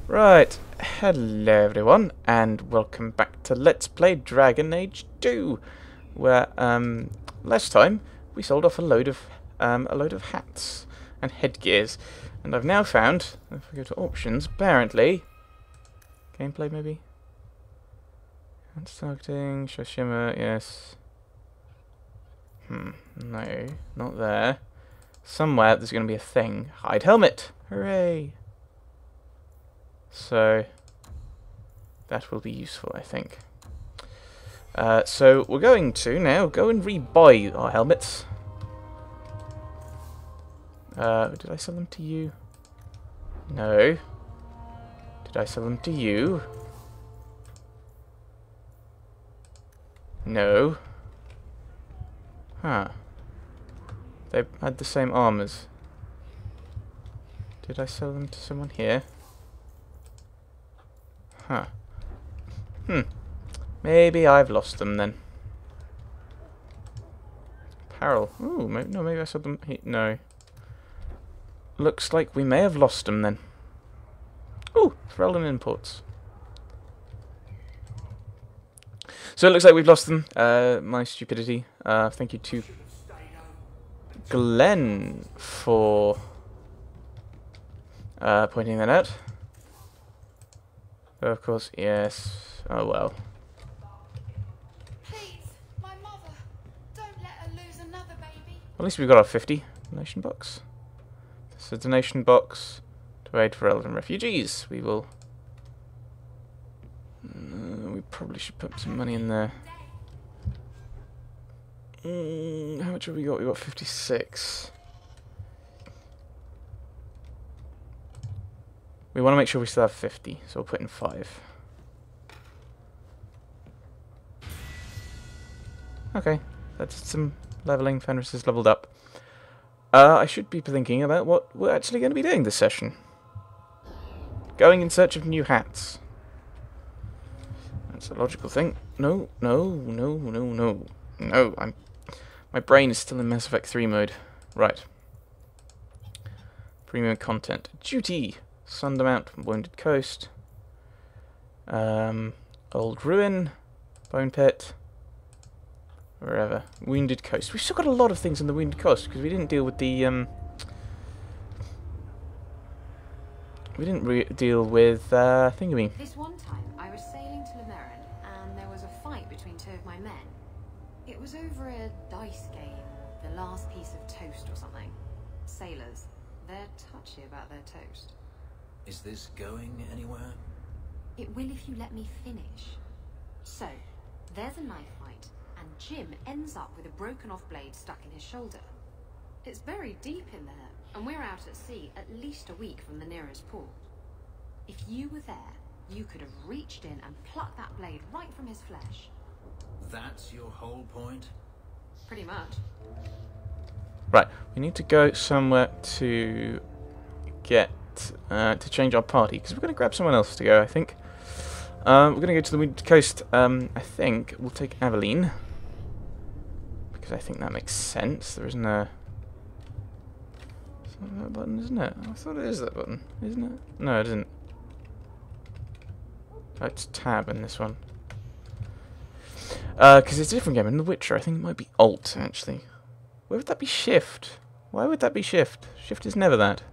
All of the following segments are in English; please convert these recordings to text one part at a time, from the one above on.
Right, hello everyone, and welcome back to Let's Play Dragon Age 2, where last time we sold off a load of hats and headgears, and I've now found, if we go to options, apparently, gameplay maybe, targeting, show shimmer, yes, no, not there. Somewhere there's going to be a thing. Hide helmet, hooray! So that will be useful, I think. So we're going to now go and rebuy our helmets. Did I sell them to you? No. Did I sell them to you? No. Huh. They had the same armors. Did I sell them to someone here? Huh. Maybe I've lost them then. Apparel. Ooh, maybe I sold them. No. Looks like we may have lost them then. Ooh, Threlden imports. So it looks like we've lost them. My stupidity. Thank you to Glenn for pointing that out. Of course, yes. Oh well. Please, my mother. Don't let her lose another baby. At least we've got our 50 donation box. This is a donation box to aid for elderly refugees. We will. We probably should put some money in there. How much have we got? We got 56. We want to make sure we still have 50, so we'll put in 5. Okay, that's some leveling. Fenris is leveled up. I should be thinking about what we're actually going to be doing this session. Going in search of new hats. That's a logical thing. No. My brain is still in Mass Effect 3 mode. Right. Premium content. Duty. Sundermount, Wounded Coast, Old Ruin, Bone Pit, wherever. Wounded Coast. We've still got a lot of things in the Wounded Coast because we didn't deal with the deal with Thingaming. This one time, I was sailing to Lemerin, and there was a fight between two of my men. It was over a dice game, the last piece of toast or something. Sailors, they're touchy about their toast. Is this going anywhere? It will if you let me finish. So, there's a knife fight, and Jim ends up with a broken off blade stuck in his shoulder. It's very deep in there, and we're out at sea at least a week from the nearest port. If you were there, you could have reached in and plucked that blade right from his flesh. That's your whole point? Pretty much. Right, we need to go somewhere to get to change our party, because we're going to grab someone else to go, I think. We're going to go to the Wounded Coast. I think we'll take Aveline, because I think that makes sense. There isn't a... It's not that button, isn't it? I thought it is that button, isn't it? No, it isn't. Oh, it's tab in this one. Because it's a different game. In The Witcher, I think it might be Alt, actually. Where would that be Shift? Why would that be Shift? Shift is never that.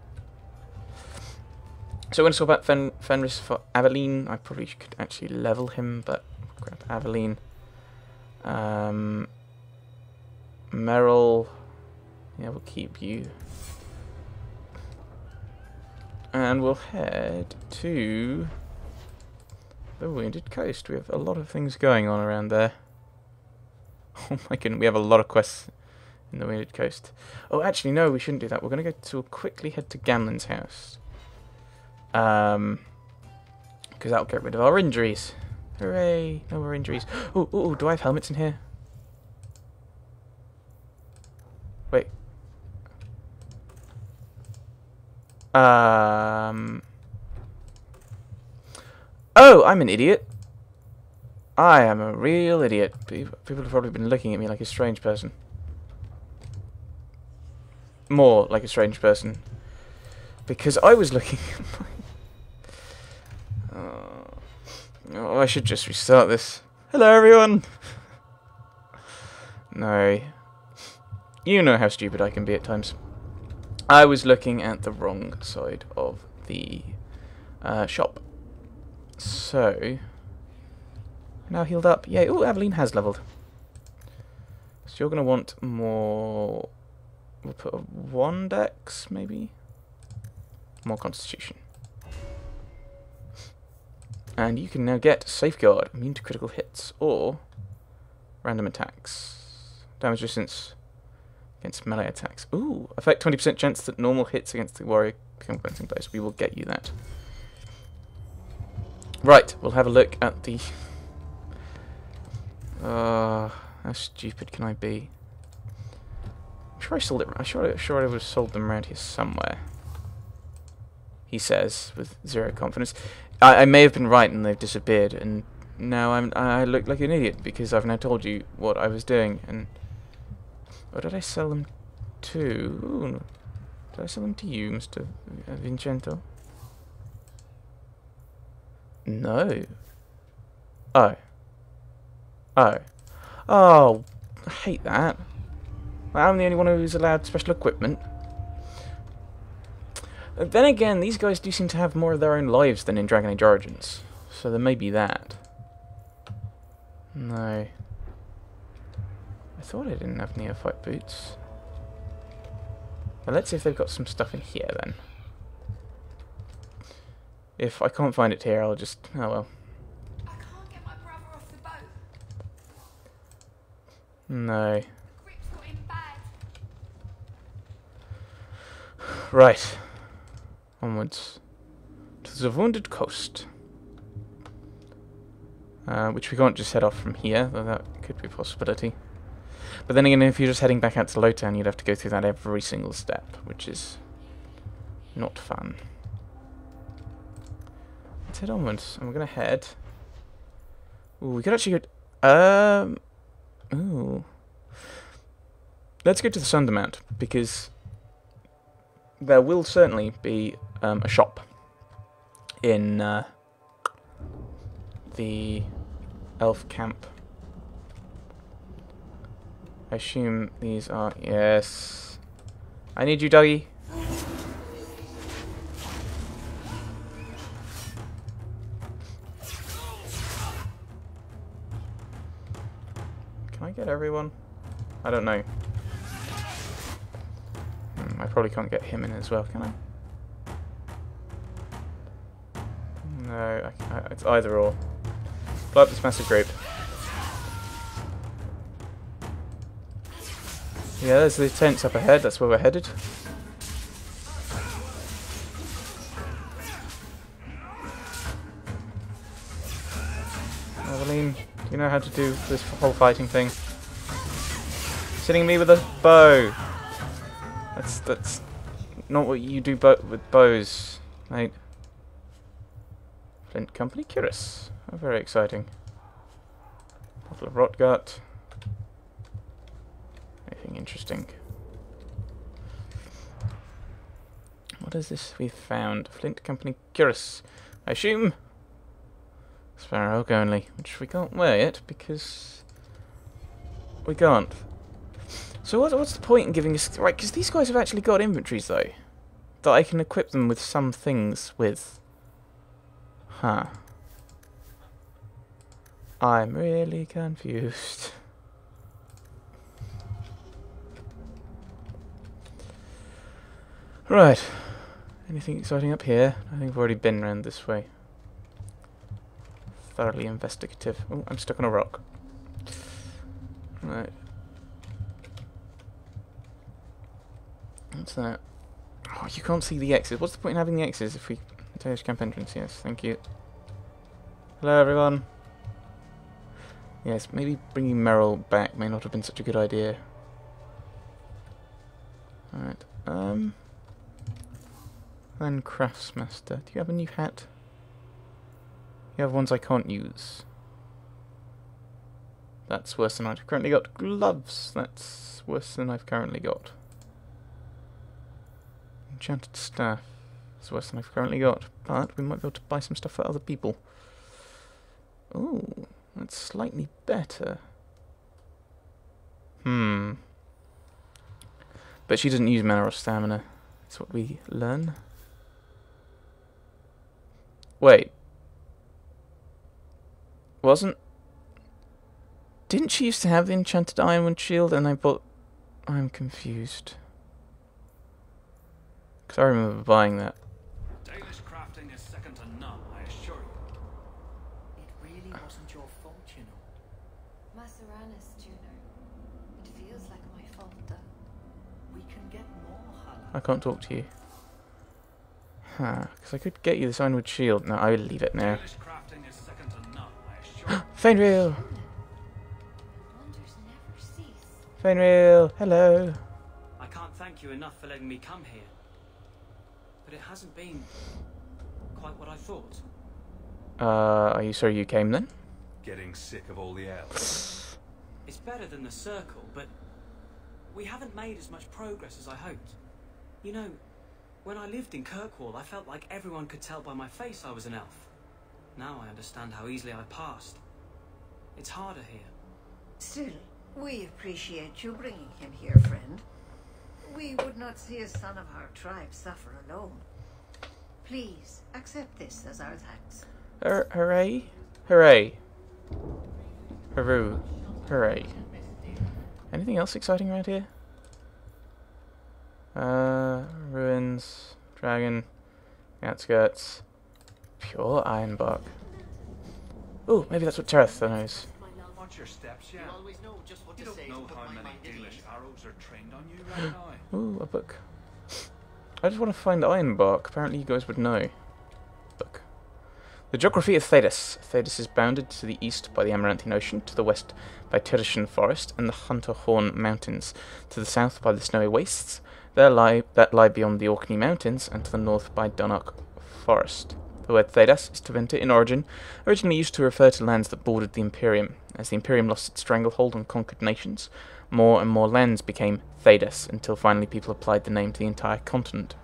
So we're going to swap out Fenris for Aveline. I probably could actually level him, but grab Aveline. Meryl. Yeah, we'll keep you. And we'll head to the Wounded Coast. We have a lot of things going on around there. Oh my goodness, we have a lot of quests in the Wounded Coast. Oh, actually, no, we shouldn't do that. We're going to go to quickly head to Gamlen's house. Because that'll get rid of our injuries. Hooray! No more injuries. Oh, do I have helmets in here? Wait. Oh, I'm an idiot. I am a real idiot. People have probably been looking at me like a strange person. More like a strange person. Because I was looking at my... Oh, I should just restart this. Hello, everyone! No. You know how stupid I can be at times. I was looking at the wrong side of the shop. So, now healed up. Yay. Ooh, Aveline has leveled. So you're going to want more... We'll put a 1 dex, maybe? More constitution. And you can now get Safeguard, immune to critical hits, or random attacks. Damage resistance against melee attacks. Ooh, affect 20% chance that normal hits against the warrior become glancing dice. We will get you that. Right, we'll have a look at the... how stupid can I be? I'm sure I sold it. I'm sure I would have sold them around here somewhere. He says with zero confidence. I may have been right and they've disappeared, and now I look like an idiot because I've now told you what I was doing. And or did I sell them to? Ooh, did I sell them to you, Mr. Vincento? No. Oh. Oh. Oh. I hate that. I'm the only one who's allowed special equipment. Then again, these guys do seem to have more of their own lives than in Dragon Age Origins. So there may be that. No. I thought I didn't have neophyte boots. Well, let's see if they've got some stuff in here then. If I can't find it here, I'll just... oh well. I can't get my brother off the boat. No. Grip's got him bad. Right. Onwards. To the Wounded Coast. Which we can't just head off from here, though that could be a possibility. But then again, if you're just heading back out to Lowtown, you'd have to go through that every single step, which is not fun. Let's head onwards, and we're going to head... Ooh, we could actually go... Ooh. Let's go to the Sundermount, because there will certainly be a shop in the elf camp. I assume these are... yes. I need you, Dougie. Can I get everyone? I don't know. I probably can't get him in as well, can I? No, it's either or. Blow up this massive group. Yeah, there's the tents up ahead, that's where we're headed. Aveline, do you know how to do this whole fighting thing? Sitting me with a bow! That's not what you do with bows, mate. Flint Company, curious. Oh, very exciting. Bottle of rotgut. Anything interesting? What is this we've found? Flint Company, curious. I assume Sparrow Oak only, which we can't wear yet because we can't. So what's the point in giving us... right, because these guys have actually got inventories though, that I can equip them with some things with. Huh. I'm really confused. Right. Anything exciting up here? I think we've already been around this way. Thoroughly investigative. Oh, I'm stuck on a rock. Right. What's that? Oh, you can't see the X's. What's the point in having the X's if we... Interior camp entrance, yes, thank you. Hello, everyone. Yes, maybe bringing Merrill back may not have been such a good idea. Alright, then Craftsmaster. Do you have a new hat? You have ones I can't use. That's worse than I've currently got. Gloves. That's worse than I've currently got. Enchanted staff. That's worse than I've currently got. But we might be able to buy some stuff for other people. Ooh, that's slightly better. But she doesn't use mana or stamina. That's what we learn. Wait. Didn't she used to have the enchanted ironwood shield and I'm confused. Because I remember buying that. Dalish crafting is second to none, I assure you. It really wasn't your fault, you know. Maseranis, Juno. It feels like my fault, though. We can get more, Hala. I can't talk to you. Huh, because I could get you this ironwood shield. No, I will leave it now. Dalish crafting is second to none, I assure you. Fainreel! Wonders never cease. Fainreel! Hello! I can't thank you enough for letting me come here. But it hasn't been quite what I thought. Are you sorry you came then? Getting sick of all the elves. It's better than the circle, but we haven't made as much progress as I hoped. You know, when I lived in Kirkwall, I felt like everyone could tell by my face I was an elf. Now I understand how easily I passed. It's harder here. Still, we appreciate you bringing him here, friend. We would not see a son of our tribe suffer alone. Please, accept this as our thanks. Hooray! Hooray! Hooroo! Hooray! Anything else exciting around here? Ruins, dragon, outskirts, pure ironbark. Ooh, maybe that's what Tereth knows. Watch your steps, yeah. You always know just what You to don't say know to put how my many mind at Dalish ease. arrows are trained on you right now. Ooh, a book. I just want to find ironbark. Apparently you guys would know. Book. The geography of Thedas. Thedas is bounded to the east by the Amaranthian Ocean, to the west by Tiritian Forest and the Hunter Horn Mountains, to the south by the Snowy Wastes, that lie beyond the Orkney Mountains, and to the north by Dunnock Forest. The word Thedas is Tevinter in origin, originally used to refer to lands that bordered the Imperium. As the Imperium lost its stranglehold on conquered nations, more and more lands became Thedas, until finally people applied the name to the entire continent.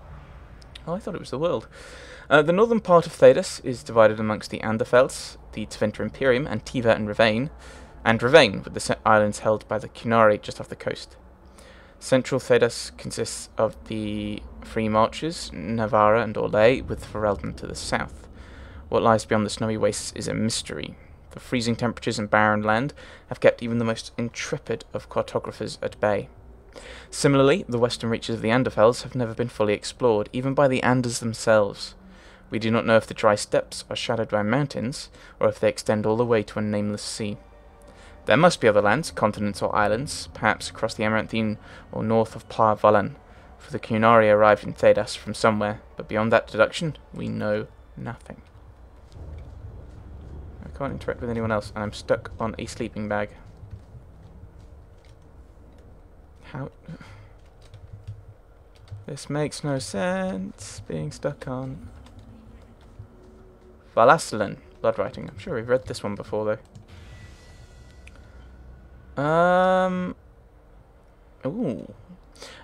Oh, I thought it was the world. The northern part of Thedas is divided amongst the Anderfels, the Tevinter Imperium, and Tiva and Ravane, with the islands held by the Cunari just off the coast. Central Thedas consists of the Free Marches, Navarra and Orlais, with Ferelden to the south. What lies beyond the snowy wastes is a mystery. The freezing temperatures and barren land have kept even the most intrepid of cartographers at bay. Similarly, the western reaches of the Anderfels have never been fully explored, even by the Anders themselves. We do not know if the dry steppes are shadowed by mountains, or if they extend all the way to a nameless sea. There must be other lands, continents or islands, perhaps across the Amarantine or north of Pla Valan, for the Cunari arrived in Thedas from somewhere, but beyond that deduction, we know nothing. I can't interact with anyone else, and I'm stuck on a sleeping bag. How? This makes no sense, being stuck on Valasalan, blood writing. I'm sure we've read this one before, though. Ooh.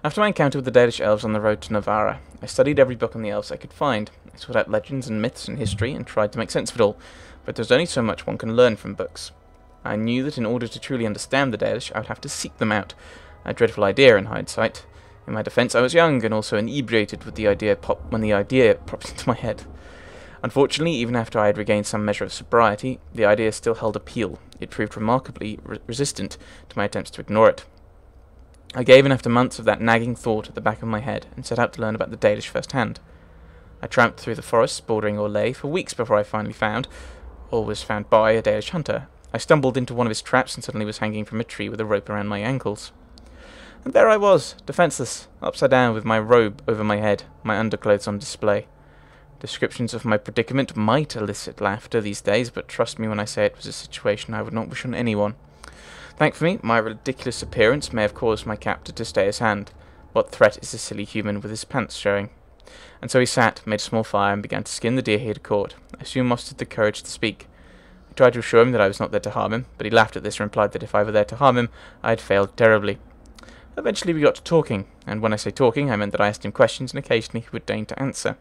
After my encounter with the Dalish elves on the road to Navarra, I studied every book on the elves I could find. I sought out legends and myths and history and tried to make sense of it all, but there's only so much one can learn from books. I knew that in order to truly understand the Dalish, I would have to seek them out. A dreadful idea in hindsight. In my defence, I was young and also inebriated with when the idea popped into my head. Unfortunately, even after I had regained some measure of sobriety, the idea still held appeal. It proved remarkably resistant to my attempts to ignore it. I gave in after months of that nagging thought at the back of my head, and set out to learn about the Dalish firsthand. I tramped through the forests bordering Orlais for weeks before I finally found, or was found by, a Dalish hunter. I stumbled into one of his traps and suddenly was hanging from a tree with a rope around my ankles. And there I was, defenceless, upside down with my robe over my head, my underclothes on display. Descriptions of my predicament might elicit laughter these days, but trust me when I say it was a situation I would not wish on anyone. Thankfully, my ridiculous appearance may have caused my captor to stay his hand. What threat is a silly human with his pants showing? And so he sat, made a small fire, and began to skin the deer he had caught. I soon mustered the courage to speak. I tried to assure him that I was not there to harm him, but he laughed at this and replied that if I were there to harm him, I had failed terribly. Eventually we got to talking, and when I say talking, I meant that I asked him questions and occasionally he would deign to answer.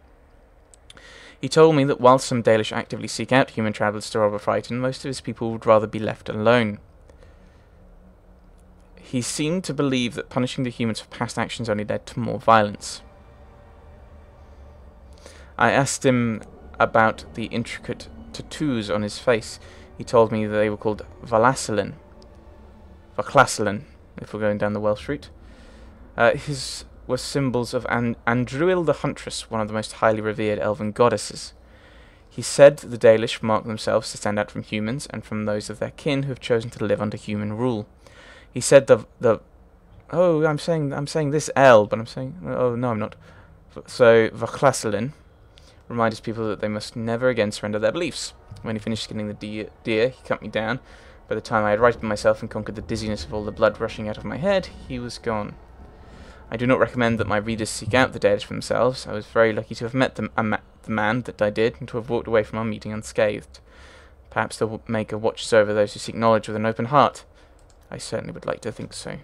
He told me that while some Dalish actively seek out human travellers to rob or frighten, most of his people would rather be left alone. He seemed to believe that punishing the humans for past actions only led to more violence. I asked him about the intricate tattoos on his face. He told me that they were called Valasalin, if we're going down the Welsh route. His were symbols of Andruil the Huntress, one of the most highly revered elven goddesses. He said the Dalish mark themselves to stand out from humans and from those of their kin who have chosen to live under human rule. He said I'm saying this L, but I'm saying, oh no, I'm not. So Vaklasalin reminded people that they must never again surrender their beliefs. When he finished skinning the deer, he cut me down. By the time I had righted myself and conquered the dizziness of all the blood rushing out of my head, he was gone. I do not recommend that my readers seek out the Dalish for themselves. I was very lucky to have met the man that I did, and to have walked away from our meeting unscathed. Perhaps the Maker watches over those who seek knowledge with an open heart. I certainly would like to think so.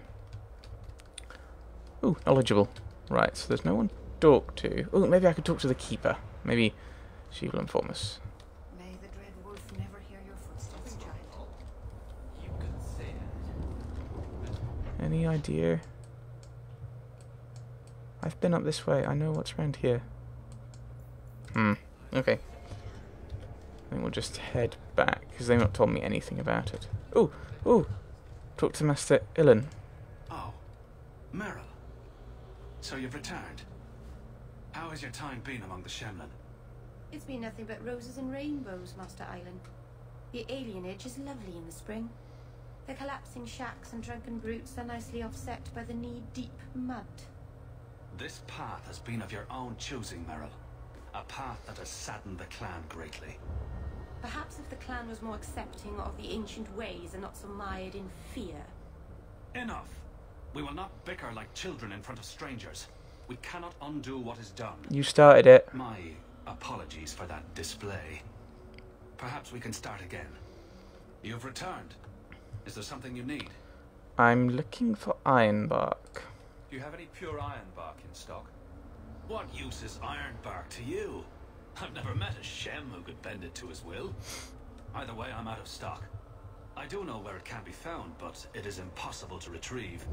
Ooh, knowledgeable. Right, so there's no one to talk to. Ooh, maybe I could talk to the Keeper. Maybe she will inform us. May the dread wolf never hear your footsteps, child. You could say it. Any idea? I've been up this way. I know what's around here. Okay. I think we'll just head back, because they've not told me anything about it. Ooh! Talk to Master Ilan. Oh, Merrill. So you've returned. How has your time been among the Shemlin? It's been nothing but roses and rainbows, Master Island. The alienage is lovely in the spring. The collapsing shacks and drunken brutes are nicely offset by the knee-deep mud. This path has been of your own choosing, Merrill. A path that has saddened the clan greatly. Perhaps if the clan was more accepting of the ancient ways and not so mired in fear. Enough. We will not bicker like children in front of strangers. We cannot undo what is done. You started it. My apologies for that display. Perhaps we can start again. You've returned. Is there something you need? I'm looking for ironbark. Do you have any pure iron bark in stock? What use is ironbark to you? I've never met a Shem who could bend it to his will. Either way, I'm out of stock. I do know where it can be found, but it is impossible to retrieve.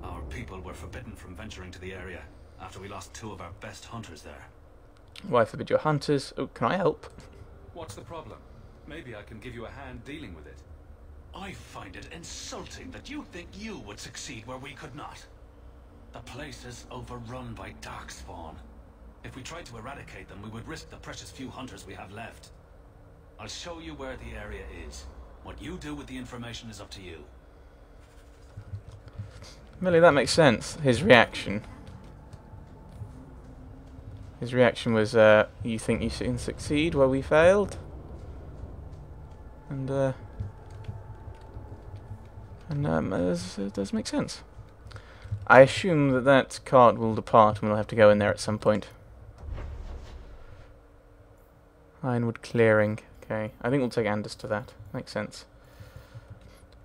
Our people were forbidden from venturing to the area after we lost 2 of our best hunters there. Why forbid your hunters? Oh, can I help? What's the problem? Maybe I can give you a hand dealing with it. I find it insulting that you think you would succeed where we could not. The place is overrun by darkspawn. If we tried to eradicate them, we would risk the precious few hunters we have left. I'll show you where the area is. What you do with the information is up to you. Really, that makes sense. His reaction. His reaction was, you think you can succeed where we failed? And it does make sense. I assume that that cart will depart and we'll have to go in there at some point. Ironwood clearing. Okay, I think we'll take Anders to that. Makes sense.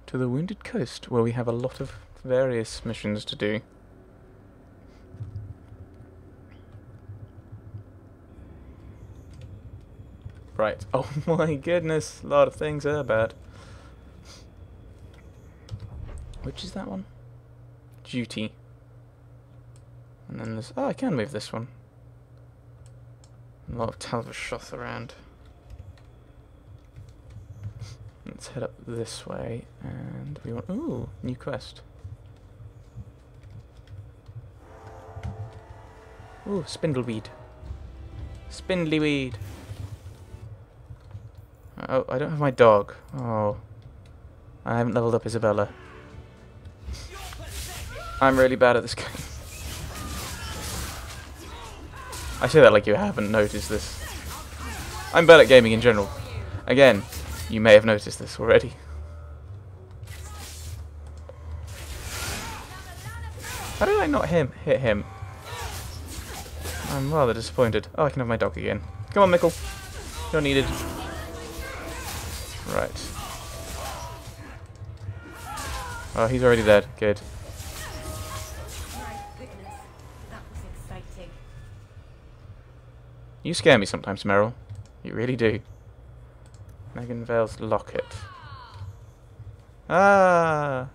To the Wounded Coast, where we have a lot of various missions to do. Right. Oh my goodness, a lot of things are bad. Which is that one? Duty. And then there's... Oh, I can move this one. A lot of Talbot around. Let's head up this way, and we want... Ooh, new quest. Ooh, spindleweed. Spindlyweed. Oh, I don't have my dog. Oh. I haven't leveled up Isabella. I'm really bad at this game. I say that like you haven't noticed this. I'm bad at gaming in general. Again, you may have noticed this already. How did I not hit him? I'm rather disappointed. Oh, I can have my dog again. Come on, Mickle. You're needed. Right. Oh, he's already dead. Good. My goodness, that was exciting. You scare me sometimes, Meryl. You really do. Megan Vale's locket. Ah!